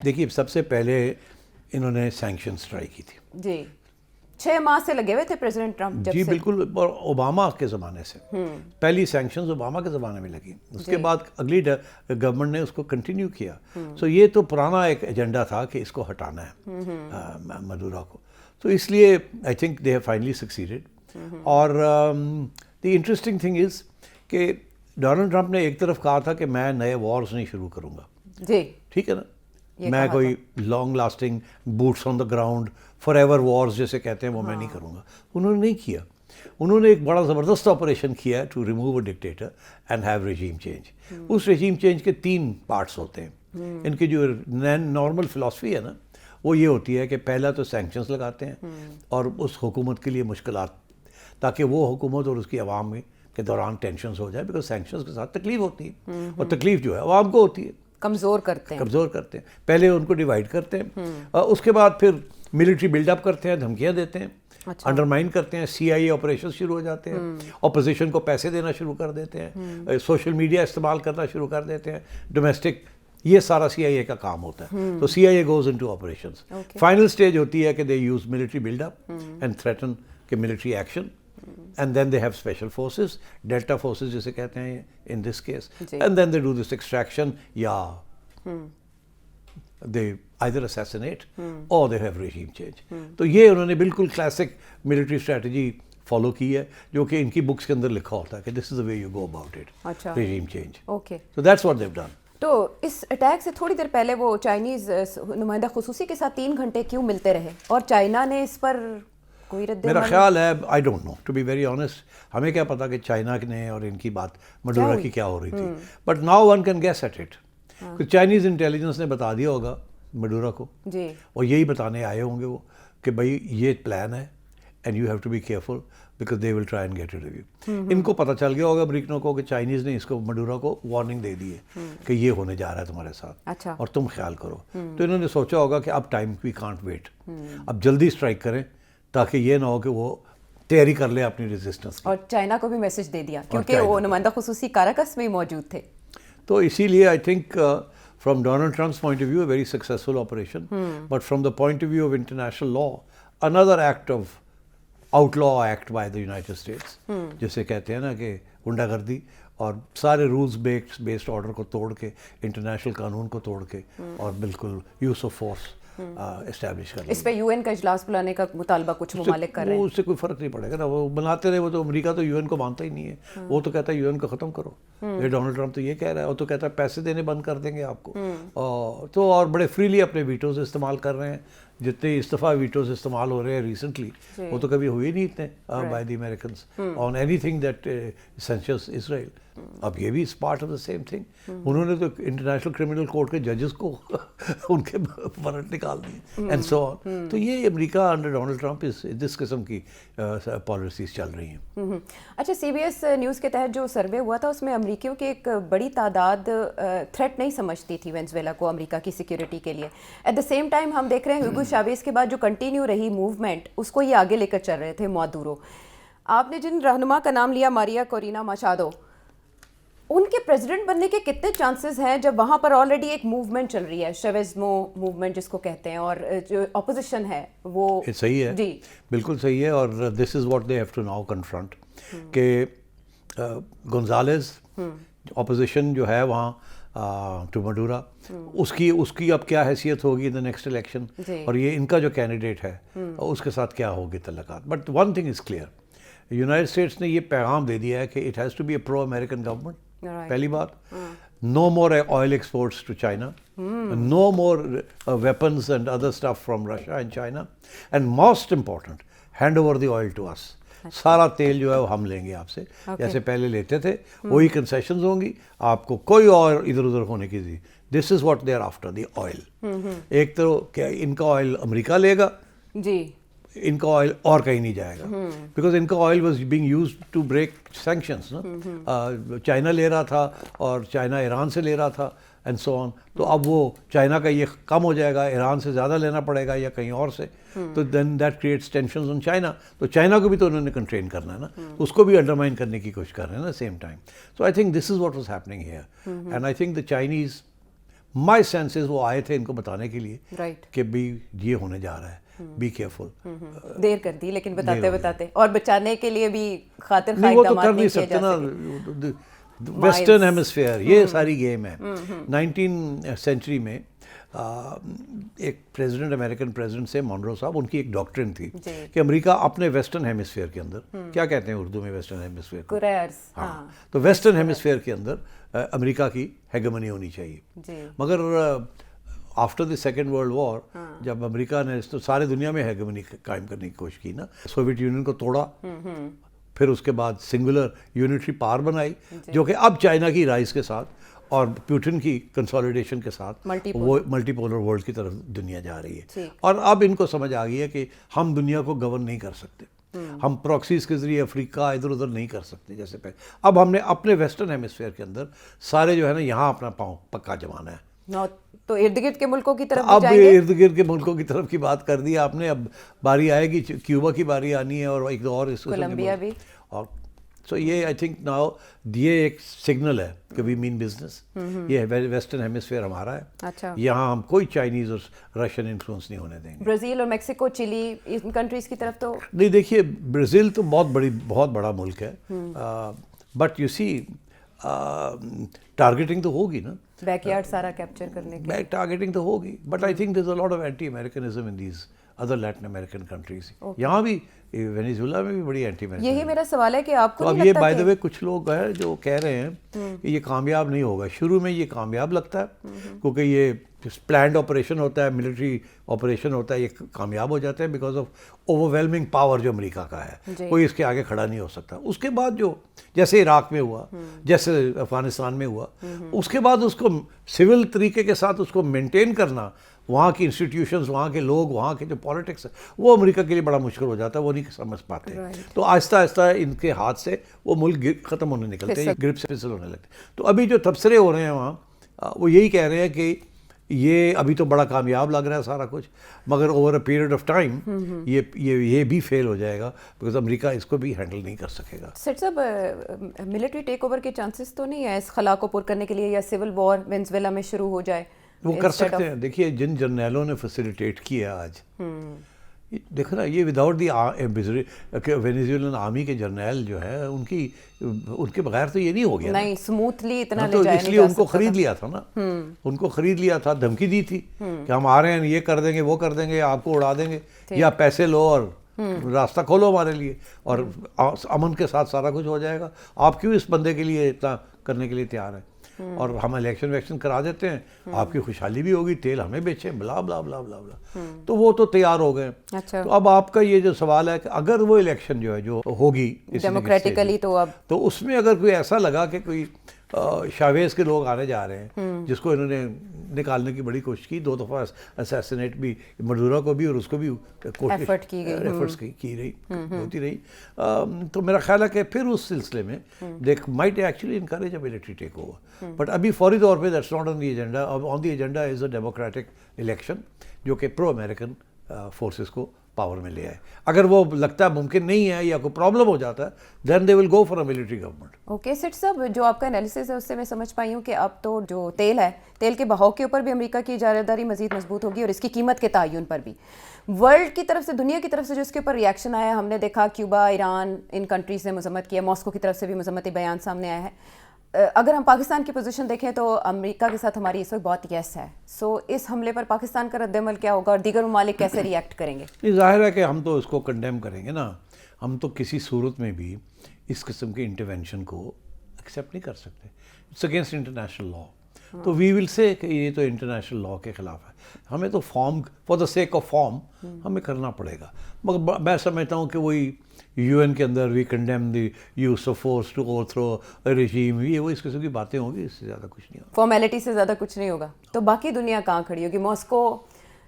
دیکھیے سب سے پہلے انہوں نے سینکشنز ٹرائی کی تھی جی 6 ماہ سے لگے ہوئے تھے پریزیڈنٹ ٹرمپ جب جی سے. بالکل، اور اوباما کے زمانے سے پہلی سینکشنز اوباما کے زمانے میں لگی، اس کے بعد اگلی گورنمنٹ نے اس کو کنٹینیو کیا. سو یہ تو پرانا ایک ایجنڈا تھا کہ اس کو ہٹانا ہے مدورا کو، تو اس لیے I think they have finally succeeded. اور دی انٹرسٹنگ تھنگ از کہ ڈونلڈ ٹرمپ نے ایک طرف کہا تھا کہ میں نئے وارز نہیں شروع کروں گا، جی ٹھیک ہے نا، میں کوئی long lasting boots on the ground forever wars جیسے کہتے ہیں وہ میں نہیں کروں گا. انہوں نے نہیں کیا، انہوں نے ایک بڑا زبردست آپریشن کیا to remove a dictator and have regime change. اس ریجیم چینج کے 3 پارٹس ہوتے ہیں. ان کی جو نارمل فلاسفی ہے نا وہ یہ ہوتی ہے کہ پہلا تو سینکشنز لگاتے ہیں اور اس حکومت کے لیے مشکلات، تاکہ وہ حکومت اور اس کی عوام میں کے دوران ٹینشنز ہو جائے، بیکاز سینکشنز کے ساتھ تکلیف ہوتی ہے اور تکلیف جو ہے عوام کو ہوتی ہے، کمزور کرتے ہیں. پہلے ان کو ڈیوائیڈ کرتے ہیں، اس کے بعد پھر ملٹری بلڈ اپ کرتے ہیں، دھمکیاں دیتے ہیں، انڈرمائن کرتے ہیں، CIA آپریشن شروع ہو جاتے ہیں، اپوزیشن کو پیسے دینا شروع کر دیتے ہیں، سوشل میڈیا استعمال کرنا شروع کر دیتے ہیں، ڈومیسٹک، یہ سارا CIA کا کام ہوتا ہے. تو CIA goes into operations. Final stage ہوتی ہے کہ they use military build up and threaten کہ military action, and then they have special forces, delta forces جسے کہتے ہیں in this case, and then they do this extraction یا they either assassinate or they have regime change. تو یہ انہوں نے بالکل کلاسک ملٹری اسٹریٹجی فالو کی ہے جو کہ ان کی بکس کے اندر لکھا ہوتا ہے کہ this is the way you go about it, regime change. Okay. So that's what they've done. تو اس اٹیک سے تھوڑی دیر پہلے وہ چائنیز نمائندہ خصوصی کے ساتھ 3 گھنٹے کیوں ملتے رہے اور چائنا نے اس پر کوئی رد میرا خیال ہے I don't know to be very honest, ہمیں کیا پتا کہ چائنا نے اور ان کی بات مڈورا کی کیا ہو رہی تھی، but now one can guess at it. Chinese intelligence نے بتا دیا ہوگا مڈورا کو جی، اور یہی بتانے آئے ہوں گے وہ کہ بھائی یہ پلان ہے and you have to be careful because they will try and get it off you. ان کو پتہ چل گیا ہوگا امریکنوں کو کہ چائنیز نے اس کو مڈورا کو وارننگ دے دی ہے کہ یہ ہونے جا رہا ہے تمہارے ساتھ اور تم خیال کرو. تو انہوں نے سوچا ہوگا کہ اب ٹائم وی کانٹ ویٹ، اب جلدی اسٹرائک کریں تاکہ یہ نہ ہو کہ وہ تیاری کر لے اپنی ریزسٹنس. اور چائنا کو بھی میسج دے دیا کیونکہ وہ نمائندہ خصوصی کاراکس میں موجود تھے. تو اسی لیے I think from Donald Trump's point of view a very successful operation, but from the point of view of international law another act of outlaw act by the United States جسے کہتے ہیں نا کہ غنڈہ گردی اور سارے رولز بیسڈ آرڈر کو توڑ کے، انٹرنیشنل قانون کو توڑ کے اور بالکل یوز آف فورس اسٹیبلش کر. اس پہ UN کا اجلاس بلانے کا مطالبہ کچھ ممالک کر رہے ہیں. اس سے کوئی فرق نہیں پڑے گا نا، وہ بناتے رہے، وہ تو امریکہ تو UN کو مانتا ہی نہیں ہے، وہ تو کہتا ہے UN کو ختم کرو. یہ ڈونلڈ ٹرمپ تو یہ کہہ رہا ہے، وہ تو کہتا ہے پیسے دینے بند کر دیں گے آپ کو. تو اور بڑے فریلی اپنے ویٹوز استعمال کر رہے ہیں. جتنے استفا ویٹوز استعمال ہو رہے ہیں ریسنٹلی وہ تو کبھی ہوئے نہیں اتنے by the Americans on anything that sanctions Israel. اب یہ بھی is part of the same thing. انہوں نے تو انٹرنیشنل کرمنل کورٹ کے ججز کو ان کے وارنٹ نکال دیے اینڈ سو آن. تو یہ امریکہ انڈر ڈونلڈ ٹرمپ اس قسم کی پالیسیز چل رہی ہیں. اچھا، CBS نیوز کے تحت جو سروے ہوا تھا اس میں امریکیوں کی ایک بڑی تعداد تھریٹ نہیں سمجھتی تھی وینزویلا کو امریکہ کی سیکیورٹی کے لیے. ایٹ دا سیم ٹائم ہم دیکھ رہے ہیں ہیوگو چاویز کے بعد جو کنٹینیو رہی موومنٹ اس کو یہ آگے لے کر چل رہے تھے مادورو. آپ نے جن رہنما کا نام لیا ماریا کورینا ماچادو، ان کے پریزیڈنٹ بننے کے کتنے چانسز ہیں جب وہاں پر آلریڈی ایک موومنٹ چل رہی ہے، شیویزمو موومنٹ جس کو کہتے ہیں، اور جو اپوزیشن ہے وہ صحیح ہے، جی بالکل صحیح ہے. اور this is what they have to now confront کہ گونزالز اپوزیشن جو ہے وہاں ٹو مڈورا، اس کی اب کیا حیثیت ہوگی ان دا نیکسٹ الیکشن، اور یہ ان کا جو کینڈیڈیٹ ہے اس کے ساتھ کیا ہوگی تعلقات. But one thing is clear, United States نے یہ پیغام دے دیا ہے کہ it has to be a pro American government. پہلی بات، no more oil exports to China, no more weapons and other stuff from Russia and China, and most important, hand over the oil to us. سارا تیل جو ہے وہ ہم لیں گے آپ سے، جیسے پہلے لیتے تھے وہی کنسیشنز ہوں گی، آپ کو کوئی اور ادھر ادھر ہونے کی. This is what they are after the oil. ایک تو کیا ان کا آئل امریکہ لے گا جی، ان کا آئل اور کہیں نہیں جائے گا، بیکاز ان کا oil was being used to break sanctions نا. چائنا لے رہا تھا اور چائنا ایران سے لے رہا تھا اینڈ سو آن. تو اب وہ چائنا کا یہ کم ہو جائے گا، ایران سے زیادہ لینا پڑے گا یا کہیں اور سے، تو then that creates tensions on China. تو چائنا کو بھی تو انہوں نے کنٹرین کرنا ہے نا، اس کو بھی انڈرمائن کرنے کی کوشش کر رہے ہیں نا same time. So I think this is what was happening here, and I think the Chinese my senses وہ آئے تھے ان کو بتانے کے لیے رائٹ کہ بھی یہ ہونے جا رہا ہے, بی کیئرفل. دیر کر دی لیکن بتاتے بتاتے, اور بچانے کے لیے بھی خاطر خواہ نہیں وہ تو اقدامات کر نہیں کیے سکتے جا نا, سکے. ویسٹرن ہیمسفیئر یہ ساری گیم ہے. 19 سینچری میں ایک پریزیڈنٹ, امریکن پریزیڈنٹ سے مونرو صاحب, ان کی ایک ڈاکٹرن تھی کہ امریکہ اپنے ویسٹرن ہیمسفیئر کے اندر, کیا کہتے ہیں اردو میں ویسٹرن ہیمسفیئر کو, ہاں, تو ویسٹرن ہیمسفیئر کے اندر امریکہ کی ہیگمنی ہونی چاہیے. مگر after the second world war جب امریکہ نے تو سارے دنیا میں ہیگمنی قائم کرنے کی کوشش کی نا, سوویت یونین کو توڑا, پھر اس کے بعد سنگولر یونٹری پاور بنائی, جو کہ اب چائنا کی رائز کے ساتھ اور پیوٹن کی کنسالیڈیشن کے ساتھ وہ ملٹی پولر ورلڈ کی طرف دنیا جا رہی ہے. اور اب ان کو سمجھ آ گئی ہے کہ ہم دنیا کو گورن نہیں کر سکتے, ہم پروکسیز کے ذریعے افریقہ ادھر ادھر نہیں کر سکتے جیسے پہلے. اب ہم نے اپنے ویسٹرن ہیمسفیئر کے اندر سارے جو ہے نا یہاں اپنا پاؤں پکا جمانا ہے. تو ارد گرد کے ملکوں کی طرف اب ارد گرد کے ملکوں کی طرف کی بات کر دی آپ نے, اب باری آئے گی کیوبا کی باری آنی ہے, اور ایک دو اور کولمبیا بھی. اور سو یہ آئی تھنک ناؤ یہ ایک سگنل ہے کہ وی مین بزنس. یہ ویسٹرن ہیمسفیئر ہمارا ہے, یہاں ہم کوئی چائنیز اور رشین انفلوئنس نہیں ہونے دیں گے. برازیل اور میکسیکو, چلی, ان کنٹریز کی طرف تو نہیں. دیکھیے برازیل تو بہت بڑا ملک ہے, بٹ یو سی ٹارگیٹنگ تو ہوگی نا, بیک یارڈ سارا کیپچر کرنے کی ٹارگیٹنگ تو ہوگی, but I think there is a lot of anti Americanism in these other Latin American countries. یہاں بھی وینیزویلا میں بھی بڑی اینٹی امریکن. یہی میرا سوال ہے کہ آپ کو اب یہ بائی دا وے کچھ لوگ ہیں جو کہہ رہے ہیں کہ یہ کامیاب نہیں ہوگا. شروع میں یہ کامیاب لگتا ہے کیونکہ یہ پلانڈ آپریشن ہوتا ہے, ملٹری آپریشن ہوتا ہے, یہ کامیاب ہو جاتے ہیں because of over whelming power جو امریکہ کا ہے, کوئی اس کے آگے کھڑا نہیں ہو سکتا. اس کے بعد جو جیسے عراق میں ہوا, جیسے افغانستان میں ہوا, اس کے بعد اس کو سول طریقے کے ساتھ اس کو مینٹین کرنا, وہاں کی انسٹیٹیوشنز, وہاں کے لوگ, وہاں کے جو پالیٹکس ہے, وہ امریکہ کے لیے بڑا مشکل ہو جاتا ہے, وہ نہیں سمجھ پاتے. تو آہستہ آہستہ ان کے ہاتھ سے وہ ملک ختم ہونے نکلتے ہیں, گرپ سے پھسل ہونے لگتے. تو ابھی جو تبصرے ہو رہے ہیں وہاں, وہ یہی کہہ رہے ہیں کہ یہ ابھی تو بڑا کامیاب لگ رہا ہے سارا کچھ, مگر over a period of time یہ بھی فیل ہو جائے گا بیکاز امریکہ اس کو بھی ہینڈل نہیں کر سکے گا. سر صاحب, ملٹری ٹیک اوور کے چانسز تو نہیں ہے اس خلا کو پر کرنے کے لیے, یا سول وار وینزویلا میں شروع ہو جائے؟ وہ کر سکتے ہیں. دیکھیے جن جرنیلوں نے فیسیلیٹیٹ کیا آج, دیکھو نا, یہ وداؤٹ دی وینیزویلن آرمی کے جرنیل جو ہے ان کے بغیر تو یہ نہیں ہو گیا, نہیں اسموتھلی اتنا تو اس لیے ان کو خرید لیا تھا نا, ان کو خرید لیا تھا, دھمکی دی تھی کہ ہم آ رہے ہیں, یہ کر دیں گے, وہ کر دیں گے, آپ کو اڑا دیں گے, یا پیسے لو اور راستہ کھولو ہمارے لیے, اور امن کے ساتھ سارا کچھ ہو جائے گا. آپ کیوں اس بندے کے لیے اتنا کرنے کے لیے تیار ہیں, اور ہم الیکشن ویکشن کرا دیتے ہیں, آپ کی خوشحالی بھی ہوگی, تیل ہمیں بیچیں, بلا بلا بلا بلا بلا. تو وہ تو تیار ہو گئے. تو اب آپ کا یہ جو سوال ہے کہ اگر وہ الیکشن جو ہے جو ہوگی ڈیموکریٹیکلی, تو اس میں اگر کوئی ایسا لگا کہ کوئی شاویز کے لوگ آنے جا رہے ہیں, جس کو انہوں نے نکالنے کی بڑی کوشش کی, 2 دفعہ اسیسینیٹ بھی مڈورا کو بھی اور اس کو بھی ایفرٹ کی گئی, ایفرٹس کی رہی, ہوتی رہی. تو میرا خیال ہے کہ پھر اس سلسلے میں they might actually encourage a military take over, but ابھی فوری طور پہ that's not on the agenda. On the agenda is a democratic election جو کہ پرو امریکن فورسز کو پاور میں لے آئے. اگر وہ لگتا ہے ممکن نہیں ہے یا کوئی پرابلم ہو جاتا ہے, then they will go for a military government. Okay سیٹ صاحب, جو آپ کا انالیسس ہے اس سے میں سمجھ پائی ہوں کہ اب تو جو تیل ہے, تیل کے بہاؤ کے اوپر بھی امریکہ کی اجارہ مزید مضبوط ہوگی, اور اس کی قیمت کے تعین پر بھی ورلڈ کی طرف سے, دنیا کی طرف سے جو اس کے اوپر ریئیکشن آیا, ہم نے دیکھا کیوبا, ایران, ان کنٹریز نے مذمت کیا, ماسکو کی طرف سے بھی مذمتی بیان سامنے آیا ہے. اگر ہم پاکستان کی پوزیشن دیکھیں تو امریکہ کے ساتھ ہماری اس وقت بہت یس ہے. سو اس حملے پر پاکستان کا رد عمل کیا ہوگا, اور دیگر ممالک کیسے ریئیکٹ کریں گے؟ نہیں, ظاہر ہے کہ ہم تو اس کو کنڈیم کریں گے نا. ہم تو کسی صورت میں بھی اس قسم کے انٹرونشن کو ایکسیپٹ نہیں کر سکتے. It's against international law. تو وی ول سے کہ یہ تو انٹرنیشنل لا کے خلاف ہے. ہمیں تو form for the sake of form ہمیں کرنا پڑے گا. مگر میں سمجھتا ہوں کہ وہی یو این کے اندر we condemn the use of force to overthrow regime, یہ وہ اس قسم کی باتیں ہوں گی, اس سے زیادہ کچھ نہیں ہوگا. فارمیلٹی سے زیادہ کچھ نہیں ہوگا. تو باقی دنیا کہاں کھڑی ہوگی, ماسکو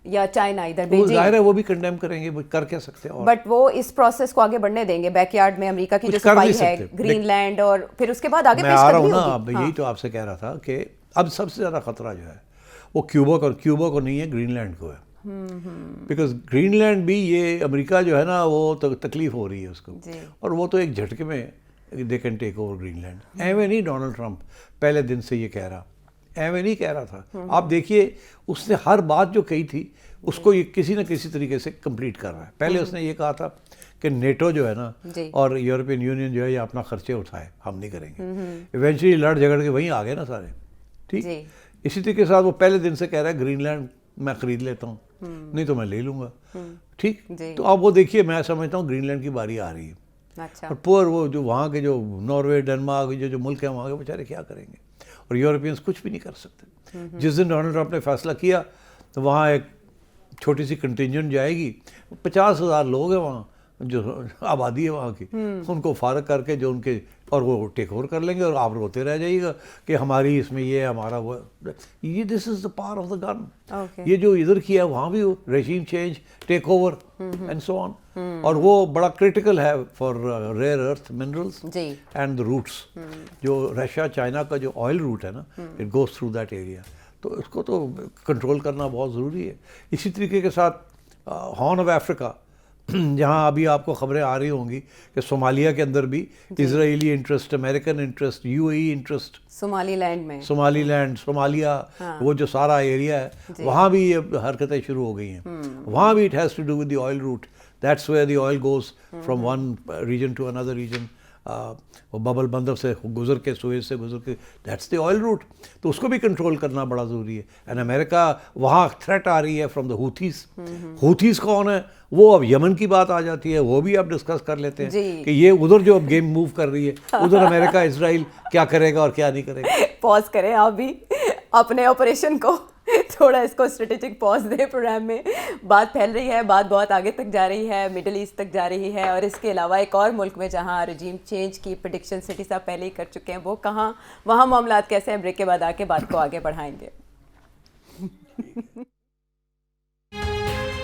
یا چائنا, ادھر بیجنگ؟ ظاہر ہے وہ بھی کنڈیم کریں گے, کر کیا سکتے ہیں, بٹ وہ اس پروسیس کو آگے بڑھنے دیں گے. بیک یارڈ میں امریکہ کی جو صفائی ہے, گرین لینڈ, اور پھر اس کے بعد آگے میں آ رہا ہوں نا. اب یہی تو آپ سے کہہ رہا تھا کہ اب سب سے زیادہ خطرہ جو ہے وہ کیوبا کو نہیں ہے, گرین لینڈ کو ہے. بیکاز گرین لینڈ بھی یہ امریکہ جو ہے نا وہ تکلیف ہو رہی ہے اس کو, اور وہ تو ایک جھٹکے میں they can take over Greenland. ایویں نہیں ڈونلڈ ٹرمپ پہلے دن سے یہ کہہ رہا, ایویں نہیں کہہ رہا تھا. آپ دیکھیے اس نے ہر بات جو کہی تھی اس کو یہ کسی نہ کسی طریقے سے کمپلیٹ کر رہا ہے. پہلے اس نے یہ کہا تھا کہ نیٹو جو ہے نا اور یورپین یونین جو ہے یہ اپنا خرچے اٹھائے, ہم نہیں کریں گے. ایونچولی لڑ جھگڑ کے وہیں آ گئے نا سارے. ٹھیک, اسی طریقے سے وہ پہلے دن سے کہہ رہا ہے گرین لینڈ میں خرید لیتا ہوں, نہیں تو میں لے لوں گا. ٹھیک, تو اب وہ دیکھیے میں سمجھتا ہوں گرین لینڈ کی باری آ رہی ہے. اور پور وہ جو وہاں کے جو ناروے ڈنمارک جو ملک ہیں وہاں کے بیچارے کیا کریں گے, اور یورپینس کچھ بھی نہیں کر سکتے. جس دن ڈونلڈ ٹرمپ نے فیصلہ کیا تو وہاں ایک چھوٹی سی کنٹینجنٹ جائے گی, 50,000 لوگ ہیں وہاں جو آبادی ہے وہاں کی, ان کو فارغ کر کے جو ان کے, اور وہ ٹیک اوور کر لیں گے, اور آپ روتے رہ جائیے گا کہ ہماری اس میں یہ ہے, ہمارا وہ. یہ دس از دا پاور آف دا گن. یہ جو ادھر کیا ہے وہاں بھی regime change, take over and so on. اور وہ بڑا کرٹیکل ہے for rare earth minerals and the routes. جو رشیا چائنا کا جو آئل روٹ ہے نا, it goes through that area, تو اس کو تو کنٹرول کرنا بہت ضروری ہے. اسی طریقے کے ساتھ ہارن آف افریقہ, جہاں ابھی آپ کو خبریں آ رہی ہوں گی کہ صومالیہ کے اندر بھی اسرائیلی interest, American interest, U A E interest, Somaliland میں, صومالی لینڈ, صومالیہ, وہ جو سارا ایریا ہے وہاں بھی یہ حرکتیں شروع ہو گئی ہیں. وہاں بھی it has to do with the oil route. That's where the oil goes from one region to another region. وہ ببل بندر سے گزر کے, سویز سے گزر کے, دیٹس دی آئل روٹ. تو اس کو بھی کنٹرول کرنا بڑا ضروری ہے. اینڈ امریکہ وہاں تھریٹ آ رہی ہے فرام دا ہوتھیز. ہوتھیز کون ہے؟ وہ اب یمن کی بات آ جاتی ہے, وہ بھی اب ڈسکس کر لیتے ہیں کہ یہ ادھر جو اب گیم موو کر رہی ہے, ادھر امریکہ اسرائیل کیا کرے گا اور کیا نہیں کرے گا. پاز کریں آپ بھی اپنے آپریشن کو, تھوڑا اس کو اسٹریٹجک پاز دے. پروگرام میں بات پھیل رہی ہے, بات بہت آگے تک جا رہی ہے, مڈل ایسٹ تک جا رہی ہے, اور اس کے علاوہ ایک اور ملک میں جہاں رجیم چینج کی پریڈکشن سٹی صاحب پہلے ہی کر چکے ہیں, وہ کہاں, وہاں معاملات کیسے ہیں؟ بریک کے بعد آ کے بات کو آگے بڑھائیں گے.